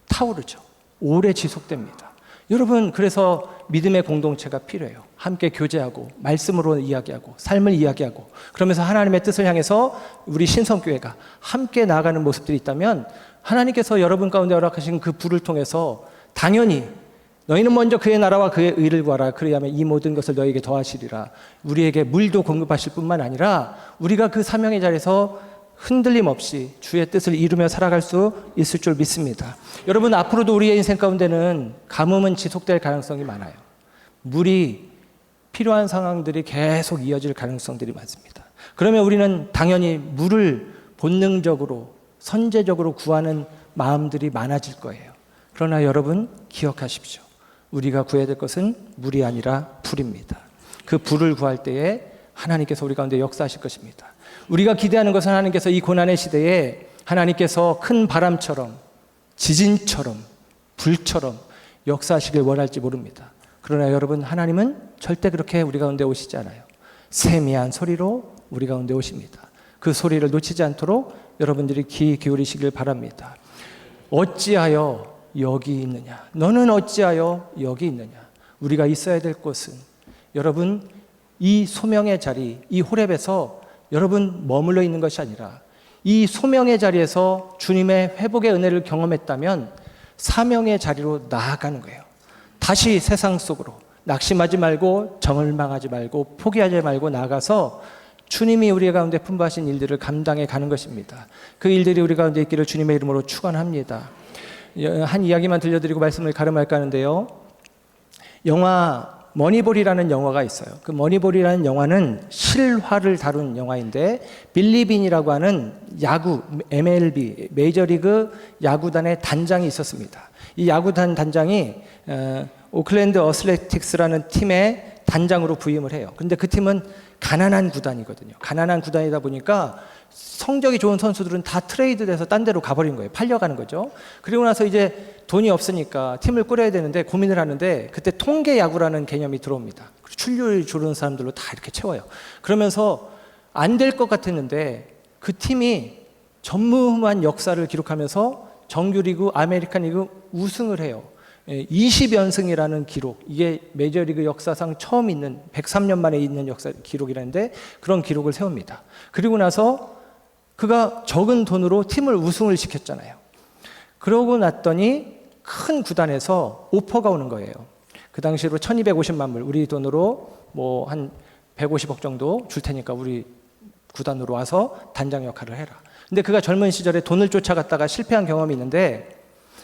타오르죠. 오래 지속됩니다. 여러분, 그래서 믿음의 공동체가 필요해요. 함께 교제하고 말씀으로 이야기하고 삶을 이야기하고 그러면서 하나님의 뜻을 향해서 우리 신성교회가 함께 나아가는 모습들이 있다면 하나님께서 여러분 가운데 허락하신 그 불을 통해서 당연히 너희는 먼저 그의 나라와 그의 의를 구하라. 그리하면 이 모든 것을 너희에게 더하시리라. 우리에게 물도 공급하실 뿐만 아니라 우리가 그 사명의 자리에서 흔들림 없이 주의 뜻을 이루며 살아갈 수 있을 줄 믿습니다. 여러분, 앞으로도 우리의 인생 가운데는 가뭄은 지속될 가능성이 많아요. 물이 필요한 상황들이 계속 이어질 가능성들이 많습니다. 그러면 우리는 당연히 물을 본능적으로 선제적으로 구하는 마음들이 많아질 거예요. 그러나 여러분, 기억하십시오. 우리가 구해야 될 것은 물이 아니라 불입니다. 그 불을 구할 때에 하나님께서 우리 가운데 역사하실 것입니다. 우리가 기대하는 것은 하나님께서 이 고난의 시대에 하나님께서 큰 바람처럼, 지진처럼, 불처럼 역사하시길 원할지 모릅니다. 그러나 여러분, 하나님은 절대 그렇게 우리 가운데 오시지 않아요. 세미한 소리로 우리 가운데 오십니다. 그 소리를 놓치지 않도록 여러분들이 귀 기울이시길 바랍니다. 어찌하여 여기 있느냐? 너는 어찌하여 여기 있느냐? 우리가 있어야 될 곳은, 여러분, 이 소명의 자리, 이 호렙에서 여러분 머물러 있는 것이 아니라 이 소명의 자리에서 주님의 회복의 은혜를 경험했다면 사명의 자리로 나아가는 거예요. 다시 세상 속으로 낙심하지 말고 정을망하지 말고 포기하지 말고 나가서 주님이 우리 가운데 품바하신 일들을 감당해 가는 것입니다. 그 일들이 우리 가운데 있기를 주님의 이름으로 축원합니다. 한 이야기만 들려드리고 말씀을 가름할까 하는데요. 영화 머니볼이라는 영화가 있어요. 그 머니볼이라는 영화는 실화를 다룬 영화인데 빌리 빈이라고 하는 야구 MLB 메이저리그 야구단의 단장이 있었습니다. 이 야구단 단장이 오클랜드 어슬레틱스라는 팀의 단장으로 부임을 해요. 그런데 그 팀은 가난한 구단이거든요. 가난한 구단이다 보니까 성적이 좋은 선수들은 다 트레이드돼서 딴 데로 가버린 거예요. 팔려가는 거죠. 그리고 나서 이제 돈이 없으니까 팀을 꾸려야 되는데 고민을 하는데 그때 통계 야구라는 개념이 들어옵니다. 출루율 조르는 사람들로 다 이렇게 채워요. 그러면서 안 될 것 같았는데 그 팀이 전무후무한 역사를 기록하면서 정규리그, 아메리칸 리그 우승을 해요. 20연승이라는 기록, 이게 메이저리그 역사상 처음 있는 103년 만에 있는 역사 기록이라는데 그런 기록을 세웁니다. 그리고 나서 그가 적은 돈으로 팀을 우승을 시켰잖아요. 그러고 났더니 큰 구단에서 오퍼가 오는 거예요. 그 당시로 1250만 불, 우리 돈으로 뭐 한 150억 정도 줄 테니까 우리 구단으로 와서 단장 역할을 해라. 근데 그가 젊은 시절에 돈을 쫓아갔다가 실패한 경험이 있는데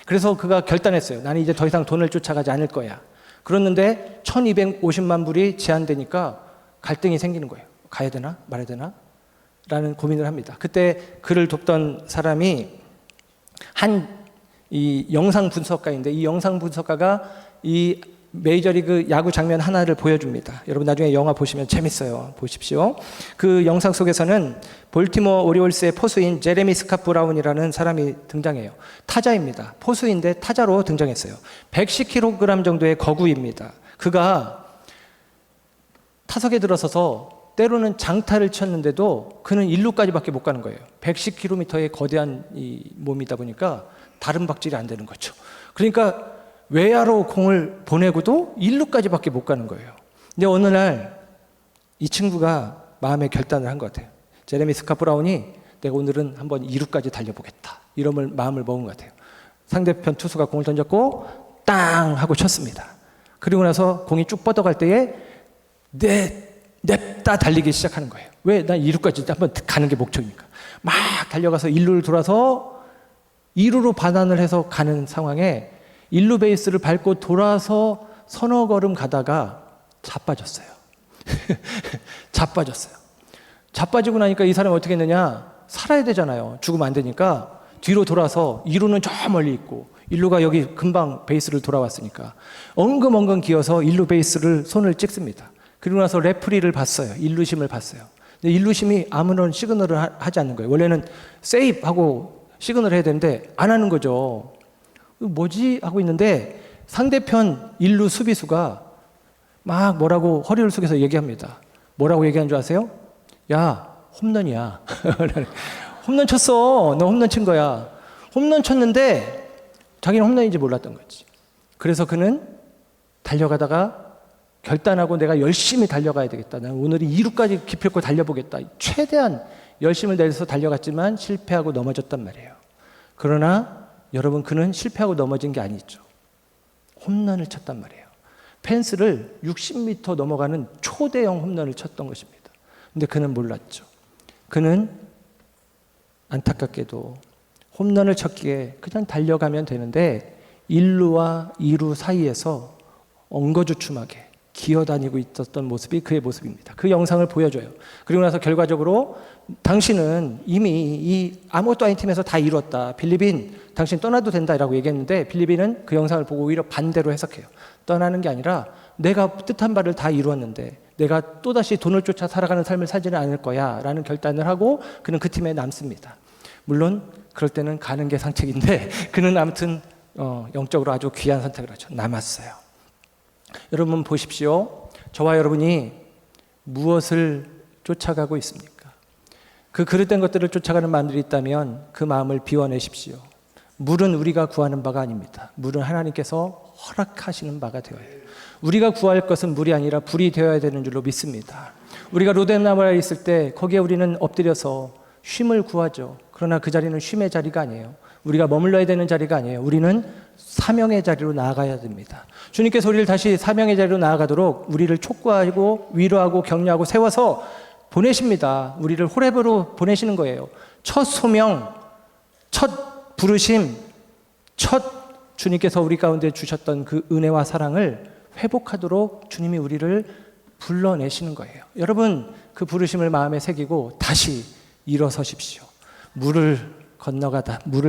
그래서 그가 결단했어요. 나는 이제 더 이상 돈을 쫓아가지 않을 거야. 그랬는데 1250만 불이 제한되니까 갈등이 생기는 거예요. 가야 되나 말아야 되나? 라는 고민을 합니다. 그때 그를 돕던 사람이 이 영상 분석가인데 이 영상 분석가가 이 메이저리그 야구 장면 하나를 보여줍니다. 여러분 나중에 영화 보시면 재밌어요. 보십시오. 그 영상 속에서는 볼티모어 오리올스의 포수인 제레미 스캇 브라운이라는 사람이 등장해요. 타자입니다. 포수인데 타자로 등장했어요. 110kg 정도의 거구입니다. 그가 타석에 들어서서 때로는 장타를 쳤는데도 그는 1루까지밖에 못 가는 거예요. 110km의 거대한 이 몸이다 보니까 다른 박질이 안 되는 거죠. 그러니까 외야로 공을 보내고도 1루까지밖에 못 가는 거예요. 근데 어느 날 이 친구가 마음의 결단을 한 것 같아요. 제레미 스캇 브라운이 내가 오늘은 한번 2루까지 달려보겠다. 이런 마음을 먹은 것 같아요. 상대편 투수가 공을 던졌고 땅 하고 쳤습니다. 그리고 나서 공이 쭉 뻗어갈 때에 냅다 달리기 시작하는 거예요. 왜? 난 2루까지 한번 가는 게 목적이니까. 막 달려가서 1루를 돌아서 2루로 반환을 해서 가는 상황에 1루 베이스를 밟고 돌아서 서너 걸음 가다가 자빠졌어요. 자빠지고 나니까 이 사람이 어떻게 했느냐? 살아야 되잖아요. 죽으면 안 되니까 뒤로 돌아서 2루는 저 멀리 있고 1루가 여기 금방 베이스를 돌아왔으니까 엉금엉금 기어서 1루 베이스를 손을 찍습니다. 그리고 나서 레프리를 봤어요. 1루심을 봤어요. 근데 1루심이 아무런 시그널을 하지 않는 거예요. 원래는 세이브 하고 시그널을 해야 되는데 안 하는 거죠. 뭐지? 하고 있는데 상대편 1루 수비수가 막 뭐라고 허리를 숙여서 얘기합니다. 뭐라고 얘기한 줄 아세요? 야, 홈런이야. 홈런 쳤어. 너 홈런 친 거야. 홈런 쳤는데 자기는 홈런인지 몰랐던 거지. 그래서 그는 달려가다가 결단하고 내가 열심히 달려가야 되겠다. 나는 오늘이 2루까지 기필코 달려보겠다. 최대한 열심을 내서 달려갔지만 실패하고 넘어졌단 말이에요. 그러나 여러분 그는 실패하고 넘어진 게 아니죠. 홈런을 쳤단 말이에요. 펜스를 60m 넘어가는 초대형 홈런을 쳤던 것입니다. 근데 그는 몰랐죠. 그는 안타깝게도 홈런을 쳤기에 그냥 달려가면 되는데 1루와 2루 사이에서 엉거주춤하게 기어다니고 있었던 모습이 그의 모습입니다. 그 영상을 보여줘요. 그리고 나서 결과적으로 당신은 이미 아무것도 아닌 팀에서 다 이뤘다. 빌리빈, 당신 떠나도 된다라고 얘기했는데 빌리빈은 그 영상을 보고 오히려 반대로 해석해요. 떠나는 게 아니라 내가 뜻한 바를 다 이루었는데 내가 또다시 돈을 쫓아 살아가는 삶을 살지는 않을 거야 라는 결단을 하고 그는 그 팀에 남습니다. 물론 그럴 때는 가는 게 상책인데 그는 아무튼 영적으로 아주 귀한 선택을 하죠. 남았어요. 여러분 보십시오. 저와 여러분이 무엇을 쫓아가고 있습니까? 그 그릇된 것들을 쫓아가는 마음들이 있다면 그 마음을 비워내십시오. 물은 우리가 구하는 바가 아닙니다. 물은 하나님께서 허락하시는 바가 되어요. 우리가 구할 것은 물이 아니라 불이 되어야 되는 줄로 믿습니다. 우리가 로뎀나무라에 있을 때 거기에 우리는 엎드려서 쉼을 구하죠. 그러나 그 자리는 쉼의 자리가 아니에요. 우리가 머물러야 되는 자리가 아니에요. 우리는 사명의 자리로 나아가야 됩니다. 주님께서 우리를 다시 사명의 자리로 나아가도록 우리를 촉구하고 위로하고 격려하고 세워서 보내십니다. 우리를 호렙으로 보내시는 거예요. 첫 소명, 첫 부르심, 첫 주님께서 우리 가운데 주셨던 그 은혜와 사랑을 회복하도록 주님이 우리를 불러내시는 거예요. 여러분, 그 부르심을 마음에 새기고 다시 일어서십시오. 물을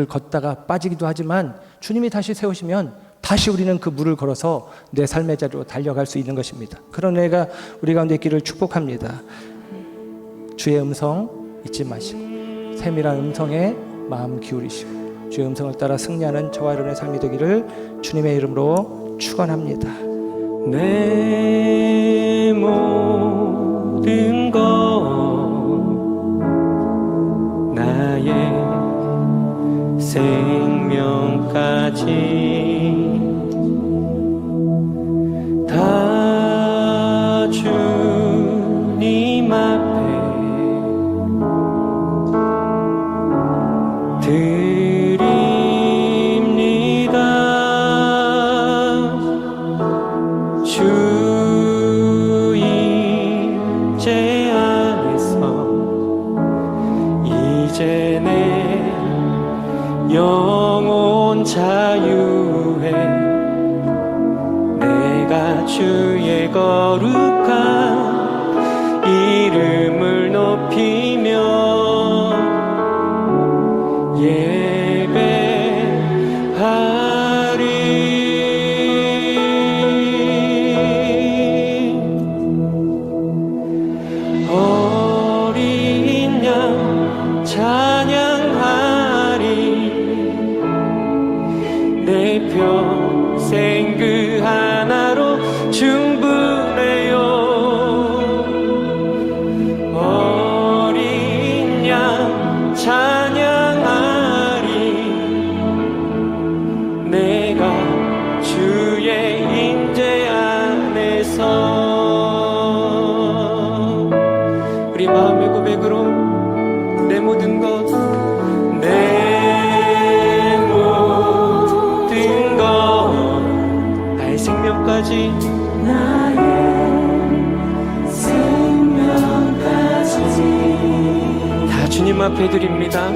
걷다가 빠지기도 하지만 주님이 다시 세우시면 다시 우리는 그 물을 걸어서 내 삶의 자리로 달려갈 수 있는 것입니다. 그런 은혜가 우리 가운데 있기를 축복합니다. 주의 음성 잊지 마시고 세밀한 음성에 마음 기울이시고 주의 음성을 따라 승리하는 저와 여러분의 삶이 되기를 주님의 이름으로 축원합니다. 내 모든 것 나의 생명까지 다 주님 앞에 드립니다. 주 임재 안에서 이제 내 영혼 자유해 내가 주의 거룩한 이름을 높이며 예배하리. 어린 양 찬양하리. 내 평생 그 하나로 충분해요. 어린 양 찬양하리. 내가 주의 임재 안에서 우리 마음의 고백으로 내 모든 것 내 모든 것 나의 생명까지 다 주님 앞에 드립니다.